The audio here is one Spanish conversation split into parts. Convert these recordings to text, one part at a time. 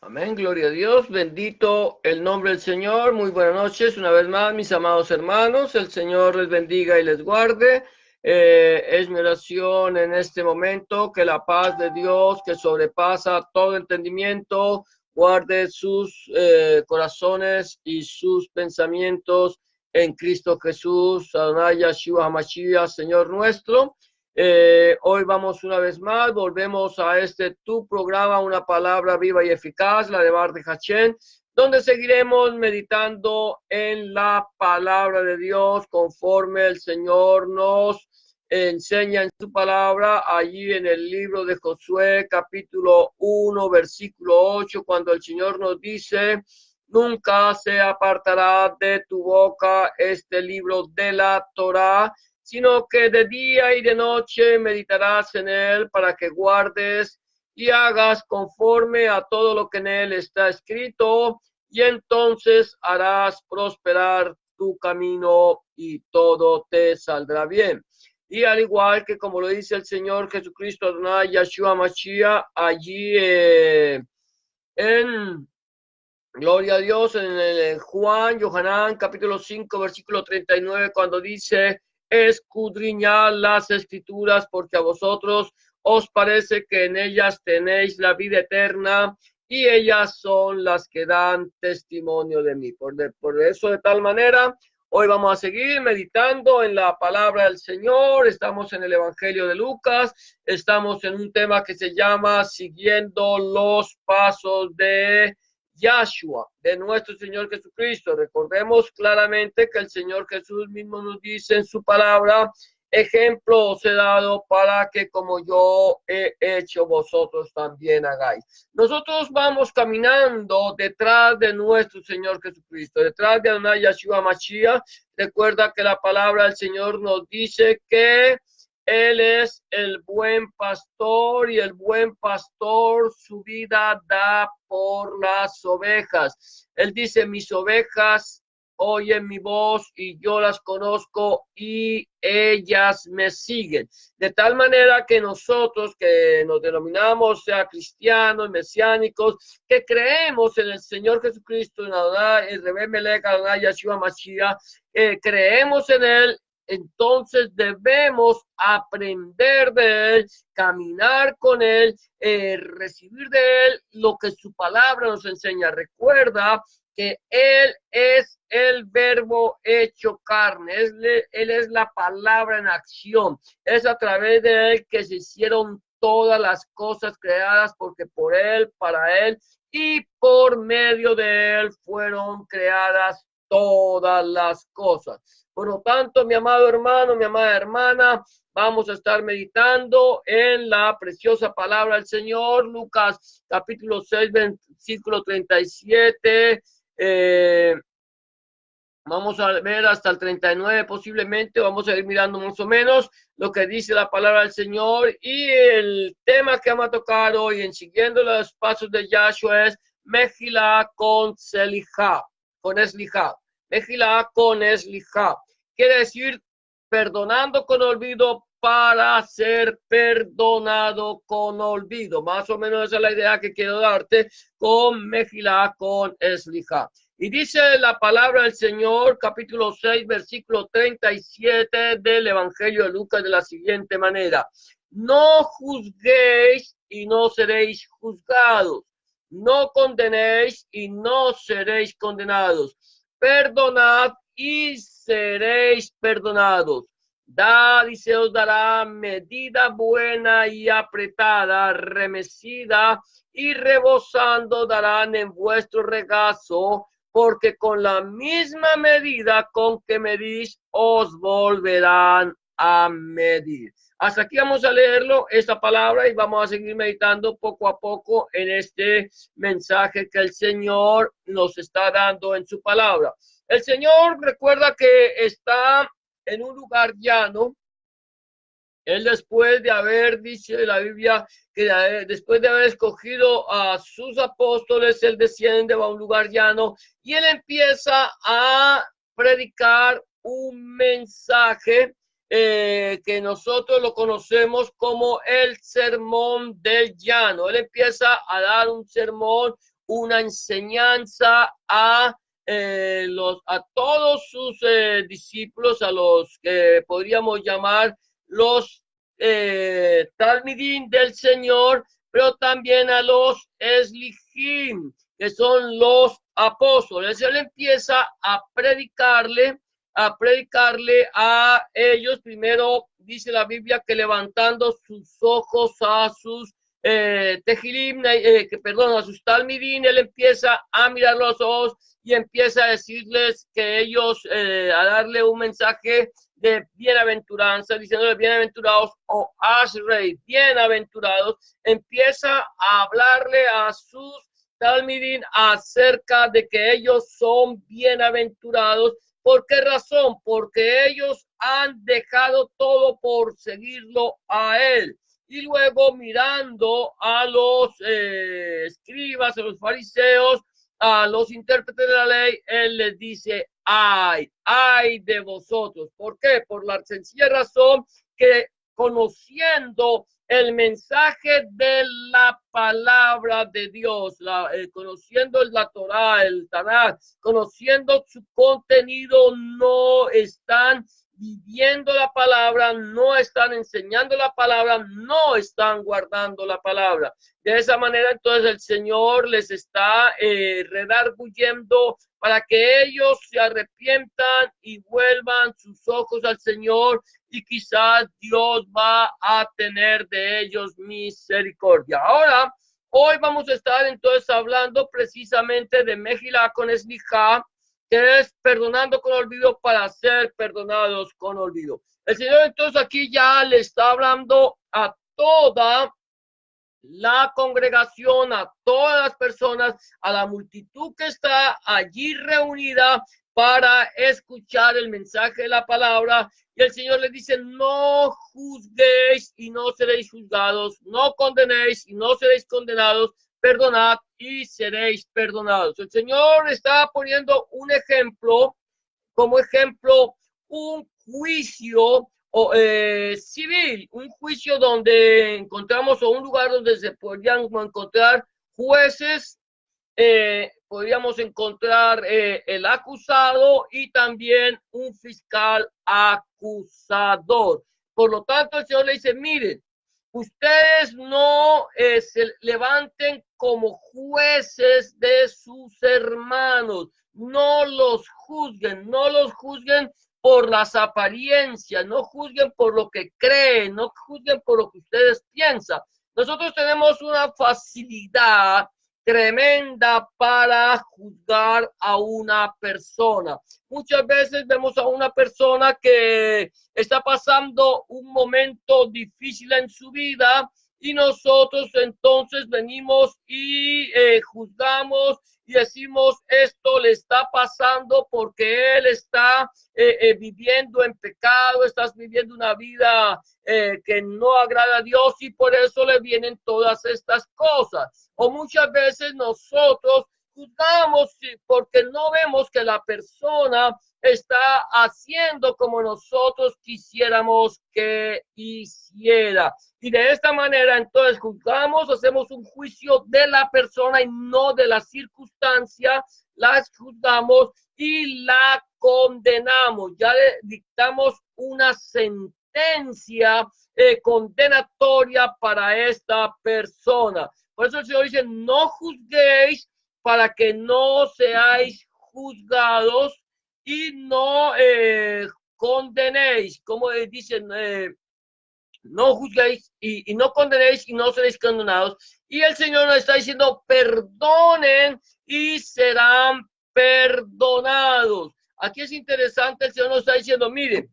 Amén, gloria a Dios, bendito el nombre del Señor. Muy buenas noches, una vez más, mis amados hermanos. El Señor les bendiga y les guarde. Es mi oración en este momento que la paz de Dios, que sobrepasa todo entendimiento, guarde sus corazones y sus pensamientos en Cristo Jesús, Adonai Yeshua HaMashiach, Señor nuestro. Hoy vamos una vez más, volvemos a tu programa, Una Palabra Viva y Eficaz, la de Bar de Hachén, donde seguiremos meditando en la palabra de Dios conforme el Señor nos enseña en su palabra, allí en el libro de Josué, capítulo 1, versículo 8, cuando el Señor nos dice: nunca se apartará de tu boca este libro de la Torá, sino que de día y de noche meditarás en él para que guardes y hagas conforme a todo lo que en él está escrito, y entonces harás prosperar tu camino y todo te saldrá bien. Y al igual que como lo dice el Señor Jesucristo, Adonai Yeshua Mashiach, allí en Gloria a Dios en el Juan, Yohanan, capítulo 5, versículo 39, cuando dice: escudriñad las escrituras, porque a vosotros os parece que en ellas tenéis la vida eterna, y ellas son las que dan testimonio de mí. Por eso, de tal manera, hoy vamos a seguir meditando en la palabra del Señor. Estamos en el Evangelio de Lucas, estamos en un tema que se llama Siguiendo los Pasos de Yahshua, de nuestro Señor Jesucristo. Recordemos claramente que el Señor Jesús mismo nos dice en su palabra: ejemplo os he dado para que como yo he hecho, vosotros también hagáis. Nosotros vamos caminando detrás de nuestro Señor Jesucristo, detrás de Adonai Yeshua Mashiach. Recuerda que la palabra del Señor nos dice que Él es el buen pastor, y el buen pastor su vida da por las ovejas. Él dice: mis ovejas oyen mi voz y yo las conozco y ellas me siguen. De tal manera que nosotros que nos denominamos, sea cristianos, mesiánicos, que creemos en el Señor Jesucristo, en Adonai, en Rebbe Melech, Adonai Yeshua Mashiach, creemos en Él, entonces debemos aprender de Él, caminar con Él, recibir de Él lo que su palabra nos enseña. Recuerda que Él es el verbo hecho carne, Él es la palabra en acción. Es a través de Él que se hicieron todas las cosas creadas, porque por Él, para Él y por medio de Él fueron creadas todas las cosas. Por lo tanto, mi amado hermano, mi amada hermana, vamos a estar meditando en la preciosa palabra del Señor. Lucas capítulo 6, versículo 37. Vamos a ver hasta el 39 posiblemente. Vamos a ir mirando más o menos lo que dice la palabra del Señor. Y el tema que vamos a tocar hoy en siguiendo los pasos de Yahshua es Mejilá con Selijá, con Eslijá. Mejilá con Eslijá. Quiere decir perdonando con olvido para ser perdonado con olvido. Más o menos esa es la idea que quiero darte con Mejilá con Eslijá. Y dice la palabra del Señor, capítulo 6, versículo 37 del Evangelio de Lucas, de la siguiente manera: no juzguéis y no seréis juzgados, no condenéis y no seréis condenados, perdonad y seréis perdonados, dad y se os dará medida buena y apretada, remecida y rebosando darán en vuestro regazo, porque con la misma medida con que medís, os volverán a medir. Hasta aquí vamos a leerlo, esta palabra, y vamos a seguir meditando poco a poco en este mensaje que el Señor nos está dando en su palabra. El Señor recuerda que está en un lugar llano. Él, después de haber, dice la Biblia, que después de haber escogido a sus apóstoles, él desciende a un lugar llano y él empieza a predicar un mensaje que nosotros lo conocemos como el sermón del llano. Él empieza a dar un sermón, una enseñanza a todos sus discípulos, a los que podríamos llamar los Talmidim del Señor, pero también a los Eslijim, que son los apóstoles. Él empieza a predicarle a ellos. Primero dice la Biblia que levantando sus ojos a sus tejilim, a sus talmidim, él empieza a mirar los ojos y empieza a decirles que ellos, a darle un mensaje de bienaventuranza, diciéndole bienaventurados o Ashrei, bienaventurados. Empieza a hablarle a sus talmidim acerca de que ellos son bienaventurados. ¿Por qué razón? Porque ellos han dejado todo por seguirlo a él. Y luego mirando a los escribas, a los fariseos, a los intérpretes de la ley, él les dice, ay de vosotros. ¿Por qué? Por la sencilla razón que conociendo el mensaje de la palabra de Dios, conociendo la Torá, el Tanakh, conociendo su contenido, no están viviendo la palabra, no están enseñando la palabra, no están guardando la palabra. De esa manera, entonces, el Señor les está redarguyendo para que ellos se arrepientan y vuelvan sus ojos al Señor, y quizás Dios va a tener de ellos misericordia. Ahora, hoy vamos a estar entonces hablando precisamente de Mejilá con Eslijá, que es perdonando con olvido para ser perdonados con olvido. El Señor entonces aquí ya le está hablando a toda la congregación, a todas las personas, a la multitud que está allí reunida para escuchar el mensaje de la palabra. Y el Señor le dice, no juzguéis y no seréis juzgados, no condenéis y no seréis condenados, perdonad y seréis perdonados. El Señor está poniendo un ejemplo, como ejemplo, un juicio civil, un juicio donde encontramos, o un lugar donde se podrían encontrar jueces, podríamos encontrar el acusado y también un fiscal acusador. Por lo tanto, el Señor le dice, miren, ustedes no se levanten como jueces de sus hermanos, no los juzguen por las apariencias, no juzguen por lo que creen, no juzguen por lo que ustedes piensan. Nosotros tenemos una facilidad tremenda para juzgar a una persona. Muchas veces vemos a una persona que está pasando un momento difícil en su vida y nosotros entonces venimos y juzgamos y decimos, esto le está pasando porque él está viviendo en pecado, estás viviendo una vida que no agrada a Dios y por eso le vienen todas estas cosas. O muchas veces nosotros juzgamos porque no vemos que la persona está haciendo como nosotros quisiéramos que hiciera. Y de esta manera entonces juzgamos, hacemos un juicio de la persona y no de la circunstancia, la juzgamos y la condenamos. Ya le dictamos una sentencia condenatoria para esta persona. Por eso el Señor dice, no juzguéis para que no seáis juzgados y no condenéis, como dicen, no juzguéis y no condenéis y no seréis condenados. Y el Señor nos está diciendo, perdonen y serán perdonados. Aquí es interesante, el Señor nos está diciendo, miren,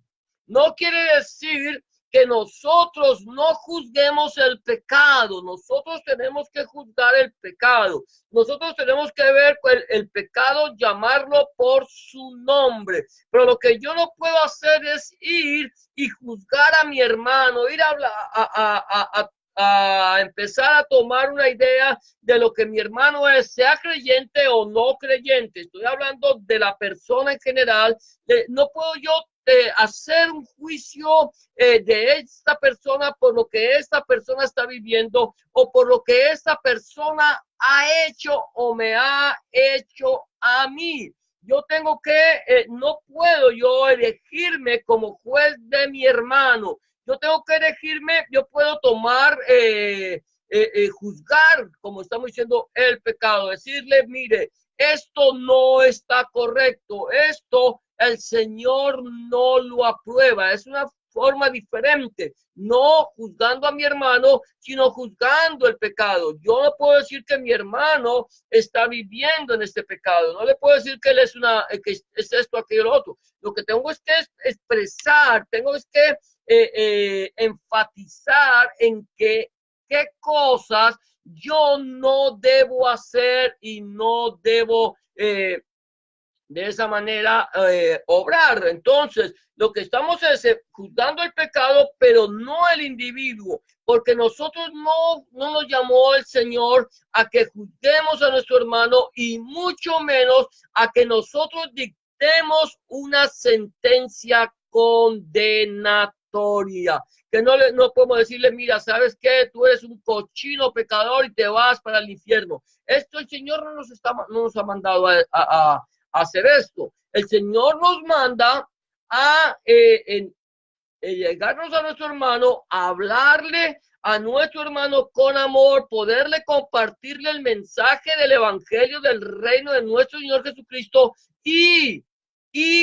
no quiere decir que nosotros no juzguemos el pecado, nosotros tenemos que juzgar el pecado, nosotros tenemos que ver el pecado, llamarlo por su nombre, pero lo que yo no puedo hacer es ir y juzgar a mi hermano, ir a a empezar a tomar una idea de lo que mi hermano es, sea creyente o no creyente. Estoy hablando de la persona en general. No puedo yo hacer un juicio de esta persona por lo que esta persona está viviendo o por lo que esta persona ha hecho o me ha hecho a mí. Yo tengo que, no puedo yo elegirme como juez de mi hermano. Yo tengo que elegirme, yo puedo tomar, juzgar, como estamos diciendo, el pecado, decirle, mire, esto no está correcto, esto el Señor no lo aprueba, es una forma diferente, no juzgando a mi hermano, sino juzgando el pecado. Yo no puedo decir que mi hermano está viviendo en este pecado, no le puedo decir que él es que es esto, aquello, otro. Lo que tengo es que expresar, tengo es que enfatizar en qué cosas yo no debo hacer y no debo de esa manera obrar. Entonces, lo que estamos es juzgando el pecado, pero no el individuo, porque nosotros no nos llamó el Señor a que juzguemos a nuestro hermano y mucho menos a que nosotros dictemos una sentencia condenatoria. Que no podemos decirle, mira, ¿sabes qué? Tú eres un cochino pecador y te vas para el infierno. Esto el Señor no nos ha mandado a hacer esto. El Señor nos manda a llegarnos a nuestro hermano, a hablarle a nuestro hermano con amor, poderle compartirle el mensaje del evangelio del reino de nuestro Señor Jesucristo y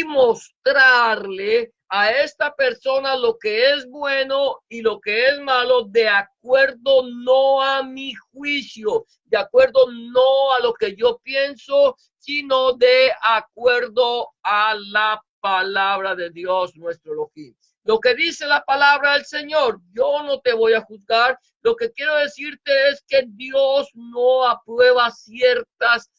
mostrarle a esta persona lo que es bueno y lo que es malo, de acuerdo no a mi juicio, de acuerdo no a lo que yo pienso, sino de acuerdo a la palabra de Dios, nuestro Elohim. Lo que dice la palabra del Señor, yo no te voy a juzgar. Lo que quiero decirte es que Dios no aprueba ciertas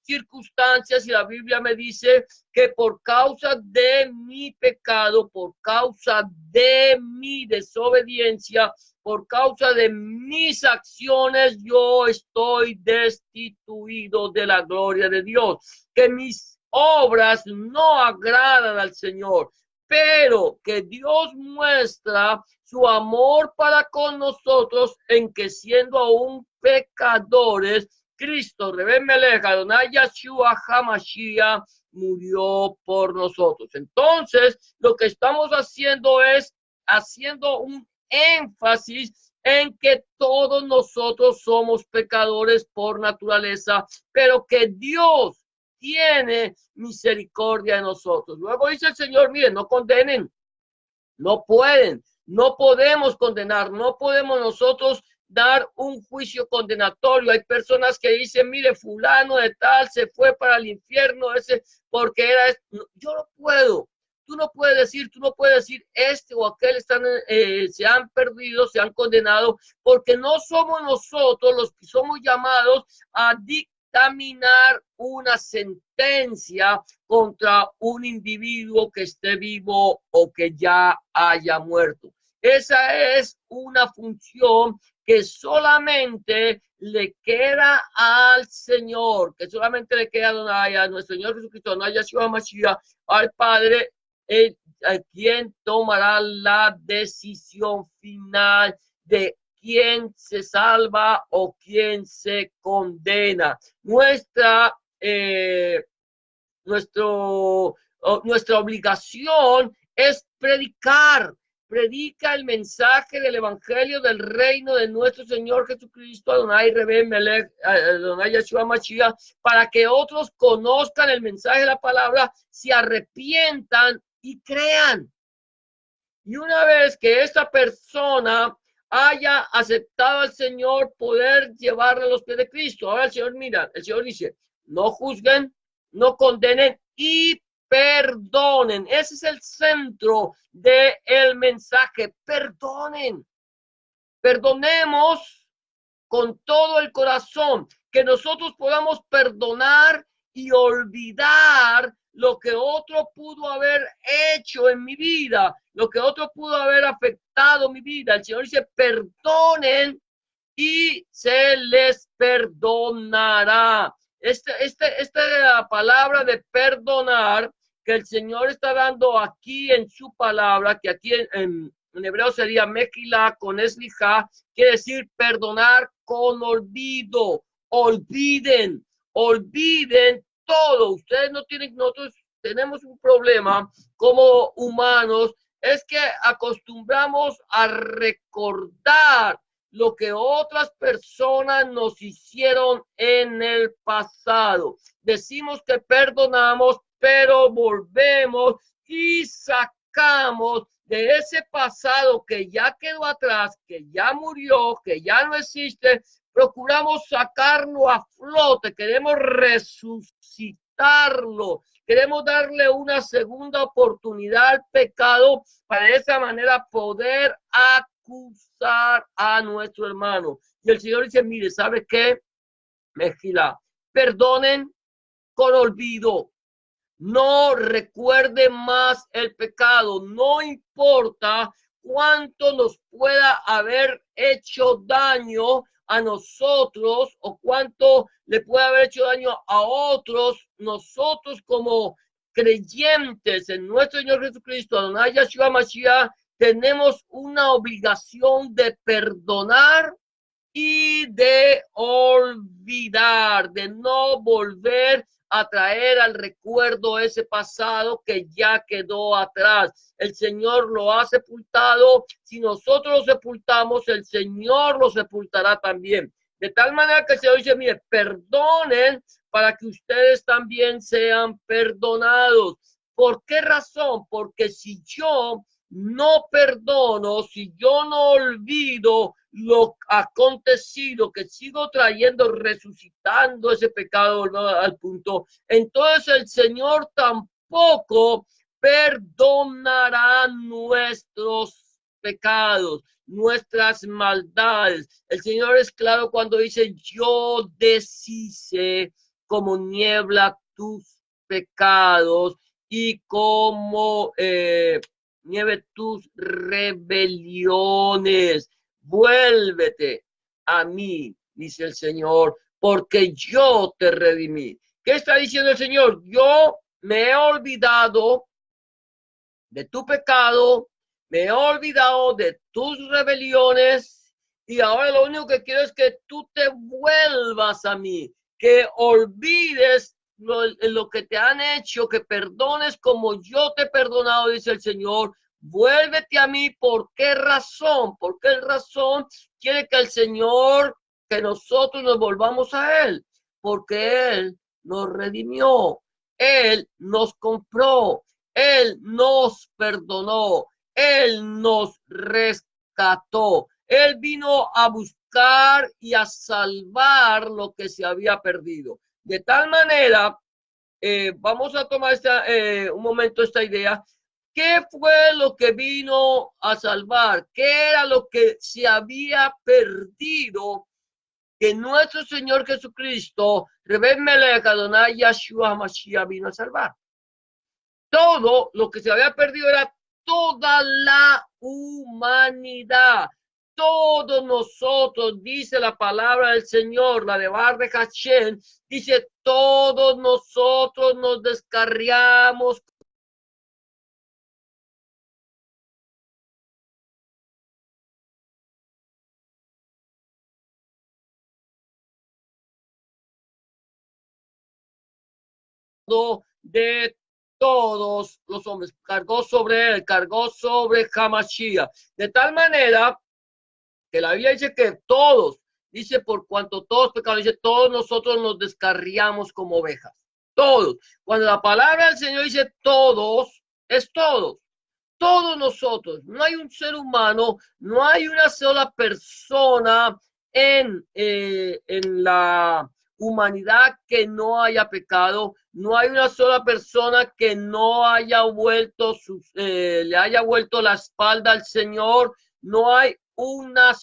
circunstancias, y la Biblia me dice que por causa de mi pecado, por causa de mi desobediencia, por causa de mis acciones, yo estoy destituido de la gloria de Dios. Que mis obras no agradan al Señor, pero que Dios muestra su amor para con nosotros en que siendo aún pecadores, Cristo, Rebén Melech, Adonai Yeshua HaMashiach, murió por nosotros. Entonces, lo que estamos haciendo es haciendo un énfasis en que todos nosotros somos pecadores por naturaleza, pero que Dios tiene misericordia de nosotros. Luego dice el Señor, miren, no condenen, no pueden, no podemos condenar, no podemos nosotros dar un juicio condenatorio. Hay personas que dicen, mire, fulano de tal se fue para el infierno ese porque era, yo no puedo. Tú no puedes decir este o aquel se han perdido, se han condenado, porque no somos nosotros los que somos llamados a dictaminar una sentencia contra un individuo que esté vivo o que ya haya muerto. Esa es una función que solamente le queda al Señor, que solamente le queda a nuestro Señor Jesucristo, a Yeshua Mashiach, al Padre, a quien tomará la decisión final de quién se salva o quién se condena. Nuestra obligación es predicar. Predica el mensaje del evangelio del reino de nuestro Señor Jesucristo, Adonai Rebén Melech, Adonai Yeshua Mashiach, para que otros conozcan el mensaje de la palabra, se arrepientan y crean. Y una vez que esta persona haya aceptado al Señor, poder llevarle a los pies de Cristo. Ahora el Señor, mira, el Señor dice, no juzguen, no condenen y perdonen. Ese es el centro del mensaje. Perdonen. Perdonemos con todo el corazón. Que nosotros podamos perdonar y olvidar lo que otro pudo haber hecho en mi vida, lo que otro pudo haber afectado mi vida. El Señor dice, perdonen y se les perdonará. Esta palabra de perdonar que el Señor está dando aquí en su palabra, que aquí en hebreo sería mejilá con eslijá, quiere decir perdonar con olvido. Olviden, olviden todo. Ustedes no tienen, nosotros tenemos un problema como humanos, es que acostumbramos a recordar lo que otras personas nos hicieron en el pasado. Decimos que perdonamos, pero volvemos y sacamos de ese pasado que ya quedó atrás, que ya murió, que ya no existe, procuramos sacarlo a flote, queremos resucitarlo, queremos darle una segunda oportunidad al pecado para de esa manera poder acusar a nuestro hermano. Y el Señor dice, mire, ¿sabe qué? Mejila, perdonen con olvido. No recuerde más el pecado, no importa cuánto nos pueda haber hecho daño a nosotros o cuánto le puede haber hecho daño a otros. Nosotros como creyentes en nuestro Señor Jesucristo, Adonai Yahshua Mashiach, tenemos una obligación de perdonar y de olvidar, de no volver a traer al recuerdo ese pasado que ya quedó atrás. El Señor lo ha sepultado. Si nosotros lo sepultamos, el Señor lo sepultará también. De tal manera que el Señor dice, mire, perdonen para que ustedes también sean perdonados. ¿Por qué razón? Porque si yo no perdono, si yo no olvido lo acontecido, que sigo trayendo, resucitando ese pecado al punto, entonces el Señor tampoco perdonará nuestros pecados, nuestras maldades. El Señor es claro cuando dice, yo deshice como niebla tus pecados y como nieve tus rebeliones. Vuélvete a mí, dice el Señor, porque yo te redimí. ¿Qué está diciendo el Señor? Yo me he olvidado de tu pecado, me he olvidado de tus rebeliones y ahora lo único que quiero es que tú te vuelvas a mí, que olvides lo que te han hecho, que perdones como yo te he perdonado, dice el Señor. Vuélvete a mí. ¿Por qué razón? ¿Por qué razón quiere que el Señor, que nosotros nos volvamos a Él? Porque Él nos redimió, Él nos compró, Él nos perdonó, Él nos rescató. Él vino a buscar y a salvar lo que se había perdido. De tal manera, vamos a tomar un momento esta idea. ¿Qué fue lo que vino a salvar? ¿Qué era lo que se había perdido? Que nuestro Señor Jesucristo, Rebbe Melech Adonai Yahshua Mashiach, vino a salvar. Todo lo que se había perdido era toda la humanidad. Todos nosotros, dice la palabra del Señor, la de Bar de Hashem, dice, todos nosotros nos descarriamos de todos los hombres, cargó sobre él, cargó sobre Hamashiach, de tal manera que la Biblia dice que todos, dice por cuanto todos pecados, dice todos nosotros nos descarriamos como ovejas, todos. Cuando la palabra del Señor dice todos, es todos. Todos nosotros, no hay un ser humano, no hay una sola persona en la humanidad que no haya pecado, no hay una sola persona que no haya vuelto le haya vuelto la espalda al Señor, no hay una